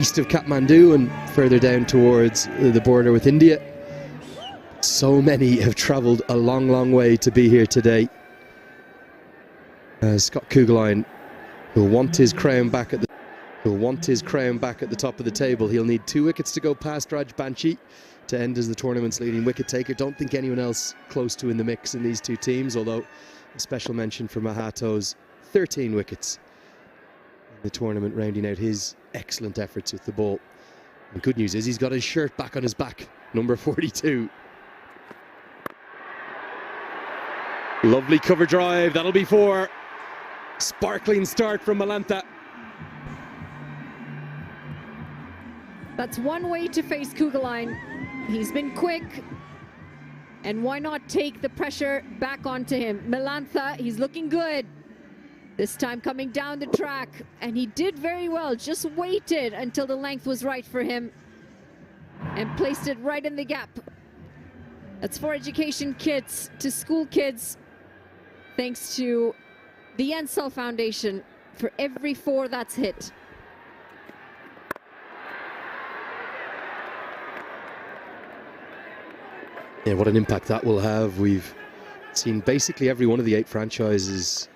east of Kathmandu and further down towards the border with India. So many have travelled a long way to be here today. Scott Kugelheim will want his crown back at the top of the table. He'll need 2 wickets to go past Raj Banshi to end as the tournament's leading wicket taker. Don't think anyone else close to in the mix in these two teams, although a special mention for Mahato's 13 wickets in the tournament, rounding out his excellent efforts with the ball. And good news is he's got his shirt back on his back, number 42. Lovely cover drive, that'll be 4. Sparkling start from Malantha. That's one way to face Kugelheim. He's been quick, and why not take the pressure back onto him? Malantha, he's looking good. This time coming down the track, and he did very well, just waited until the length was right for him and placed it right in the gap. That's 4 education kits to school kids, thanks to the Ensel Foundation for every 4 that's hit. Yeah, what an impact that will have. We've seen basically every one of the 8 franchises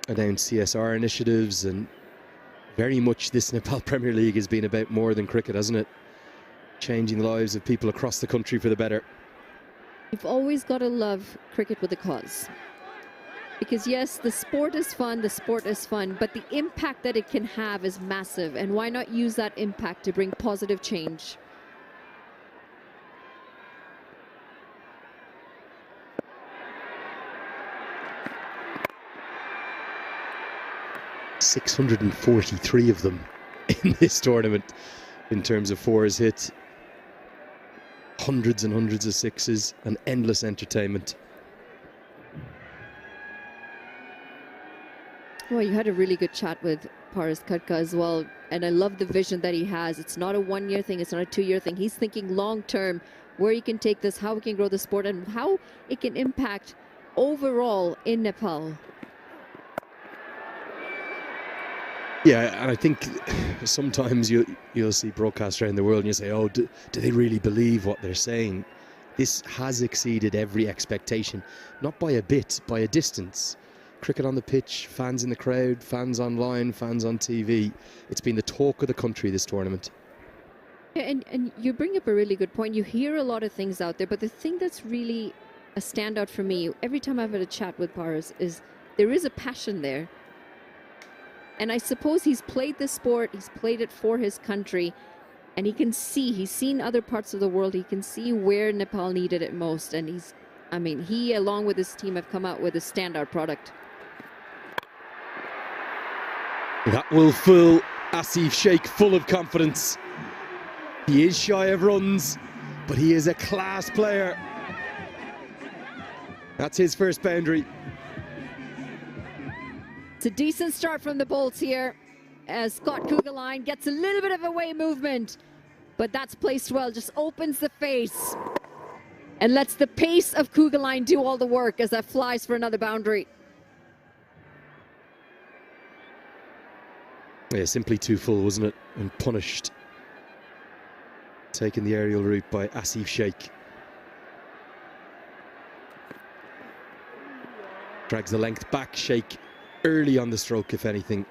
announce CSR initiatives, and very much this Nepal Premier League has been about more than cricket, hasn't it? Changing the lives of people across the country for the better. You've always got to love cricket with a cause. Because yes, the sport is fun, but the impact that it can have is massive. And why not use that impact to bring positive change? .643 of them in this tournament in terms of 4s hit. Hundreds and hundreds of 6s and endless entertainment. Well, you had a really good chat with Paras Khadka as well, and I love the vision that he has. It's not a 1-year thing, it's not a 2-year thing. He's thinking long term, where he can take this, how we can grow the sport, and how it can impact overall in Nepal. Yeah, and I think sometimes you'll see broadcasts around the world and you say, oh, do they really believe what they're saying? This has exceeded every expectation, not by a bit, by a distance. Cricket on the pitch, fans in the crowd, fans online, fans on TV. It's been the talk of the country, this tournament. Yeah, and you bring up a really good point. You hear a lot of things out there, but the thing that's really a standout for me, every time I've had a chat with Paras, is there is a passion there. And I suppose he's played this sport, he's played it for his country, and he can see, he's seen other parts of the world, he can see where Nepal needed it most. And he, along with his team, have come out with a standout product. That will fill Asif Sheikh full of confidence. He is shy of runs, but he is a class player. That's his first boundary. It's a decent start from the Bolts here, as Scott Kugelheim gets a little bit of away movement, but that's placed well, just opens the face and lets the pace of Kugelheim do all the work as that flies for another boundary. Yeah, simply too full, wasn't it? And punished. Taking the aerial route by Asif Sheikh. Drags the length back, Sheikh early on the stroke, if anything.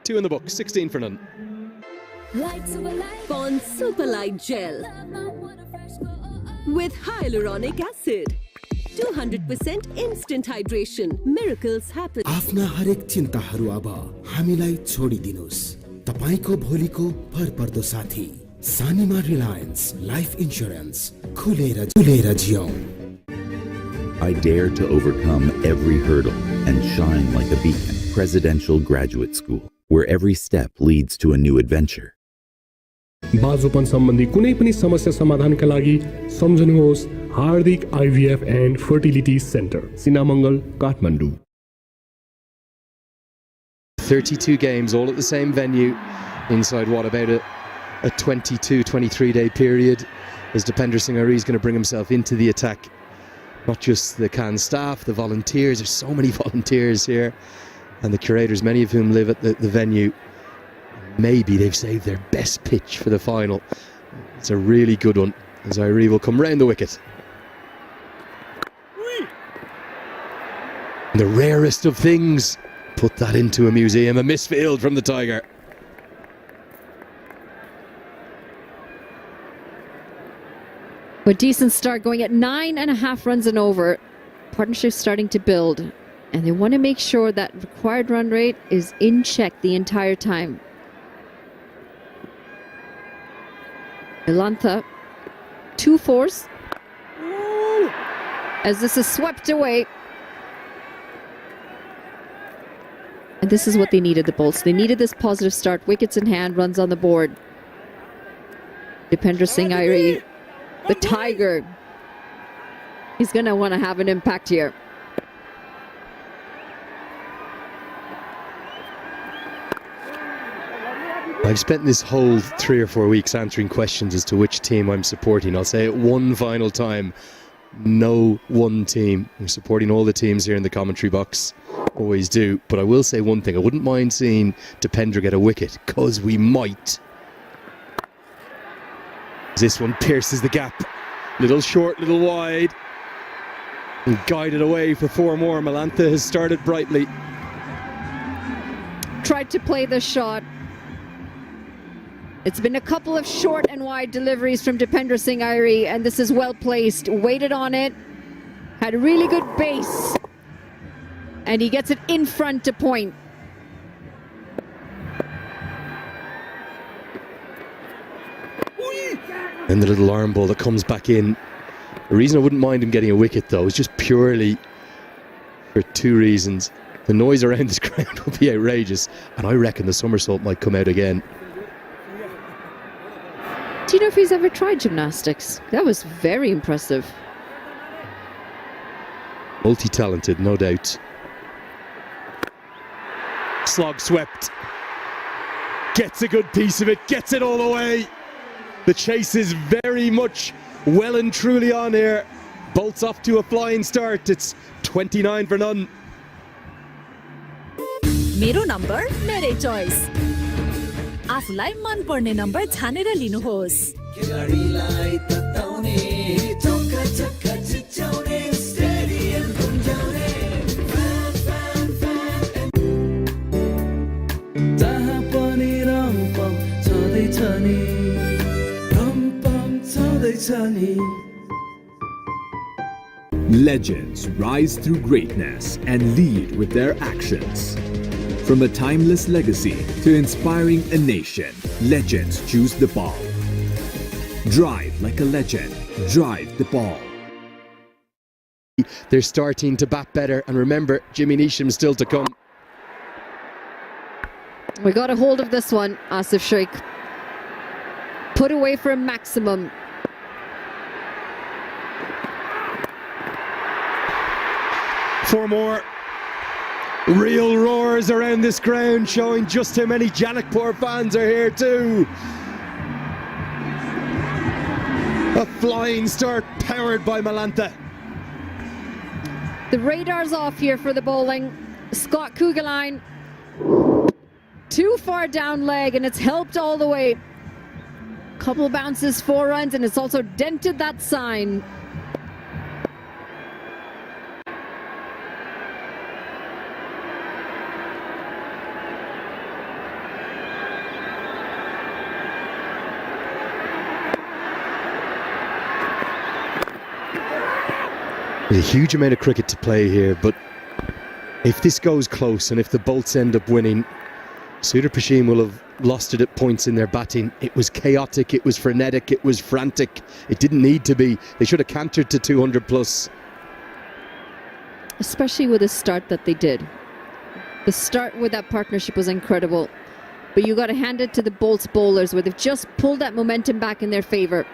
2 in the book, 16 for none. Pond Super Light Gel with hyaluronic acid. 200% instant hydration. Miracles happen. आफ्ना हरेक चिन्ताहरू अब हामीलाई छोडिदिनुस्। तपाईको भोलिको भरपर्दो साथी सानीमा Reliance life insurance खुलेर जियौं। I dare to overcome every hurdle and shine like a beacon. Presidential Graduate School, where every step leads to a new adventure. बाजोपन सम्बन्धी कुनै पनि समस्या समाधानका लागि सम्झनुहोस् हार्दिक IVF and Fertility Center, Sinamangal, Kathmandu. 32 games, all at the same venue, inside what, about a 22-23 day period, as Dipender Singh Ari is going to bring himself into the attack. Not just the Cannes staff, the volunteers, there's so many volunteers here, and the curators, many of whom live at the venue. Maybe they've saved their best pitch for the final. It's a really good one as Irie will come round the wicket. The rarest of things. Put that into a museum. A misfield from the Tiger. A decent start, going at 9.5 runs and over. Partnership starting to build. And they want to make sure that required run rate is in check the entire time. Milantha, 2 fours. As this is swept away. And this is what they needed, the Bolts. They needed this positive start. Wickets in hand, runs on the board. Dipendra Singh Irie, the Tiger. He's going to want to have an impact here. I've spent this whole 3 or 4 weeks answering questions as to which team I'm supporting. I'll say it one final time. No one team. I'm supporting all the teams here in the commentary box. Always do. But I will say one thing. I wouldn't mind seeing Dipendra get a wicket, because we might. This one pierces the gap. Little short, little wide. And guided away for 4 more. Milantha has started brightly. Tried to play the shot. It's been a couple of short and wide deliveries from Dipendra Singh Irie, and this is well placed. Waited on it. Had a really good base. And he gets it in front to point. And the little arm ball that comes back in. The reason I wouldn't mind him getting a wicket, though, is just purely for 2 reasons. The noise around this ground will be outrageous, and I reckon the somersault might come out again. Do you know if he's ever tried gymnastics? That was very impressive. Multi-talented, no doubt. Slog swept. Gets a good piece of it, gets it all the way. The chase is very much well and truly on here. Bolts off to a flying start. It's 29 for none. मेरो number मेरै चोइस आफुलाई मन पर्ने number छानेर लिनुहोस् खेलाडीलाई तताउने चक्का चक्का चिच्याउने stadium गुन्जाउने जहाँ पनि रम्पम छँदैछ नि रम्पम छँदैछ नि Legends rise through greatness and lead with their actions. From a timeless legacy to inspiring a nation, legends choose the ball. Drive like a legend. Drive the ball. They're starting to bat better, and remember, Jimmy Neesham's still to come. We got a hold of this one, Asif Sheikh. Put away for a maximum. Four more. Real roars around this ground, showing just how many Janakpur fans are here too. A flying start powered by Milantha. The radar's off here for the bowling. Scott Kugelheim, too far down leg, and it's helped all the way. Couple bounces, 4 runs, and it's also dented that sign. There's a huge amount of cricket to play here, but if this goes close and if the Bolts end up winning, Sudurpaschim will have lost it at points in their batting. It was chaotic, it was frenetic, it was frantic. It didn't need to be. They should have cantered to 200 plus. Especially with the start that they did. The start with that partnership was incredible. But you got to hand it to the Bolts bowlers, where they've just pulled that momentum back in their favour.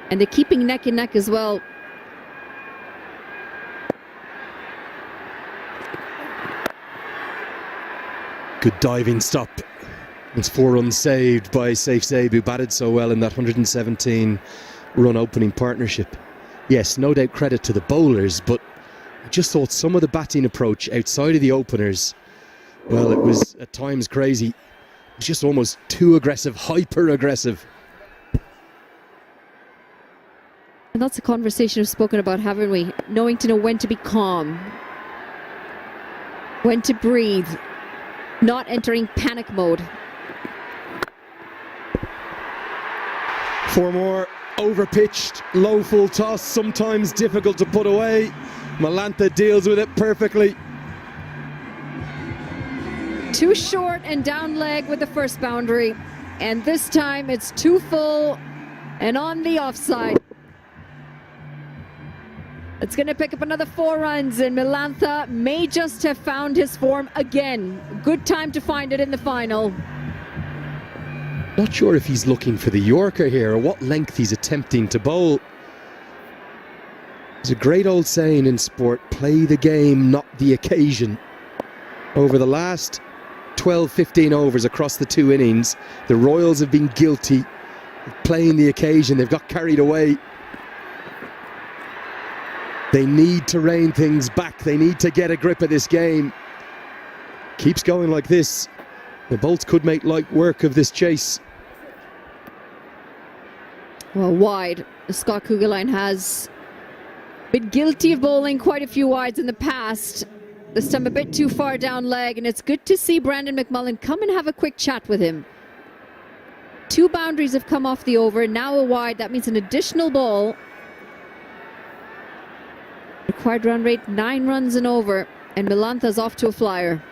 And they're keeping neck and neck as well. Good diving stop. It's 4 runs saved by Saif Zaib, who batted so well in that 117 run opening partnership. Yes, no doubt credit to the bowlers, but I just thought some of the batting approach outside of the openers, well, it was at times crazy. He's just almost too aggressive, hyper aggressive. And that's a conversation we've spoken about, haven't we? Knowing to know when to be calm, when to breathe, not entering panic mode. 4 more, overpitched, low full toss, sometimes difficult to put away. Melantha deals with it perfectly. Too short and down leg with the first boundary. And this time it's too full and on the offside. It's going to pick up another 4 runs, and Melantha may just have found his form again. Good time to find it in the final. Not sure if he's looking for the Yorker here or what length he's attempting to bowl. There's a great old saying in sport, play the game, not the occasion. Over the last 12-15 overs across the 2 innings, the Royals have been guilty of playing the occasion. They've got carried away. They need to rein things back. They need to get a grip of this game. Keeps going like this, the Bolts could make light work of this chase. Well, wide. Scott Kugelheim has been guilty of bowling quite a few wides in the past. This time a bit too far down leg, and it's good to see Brandon McMullen come and have a quick chat with him. 2 boundaries have come off the over, now a wide. That means an additional ball. Required run rate 9 runs and over, and Melantha's off to a flyer.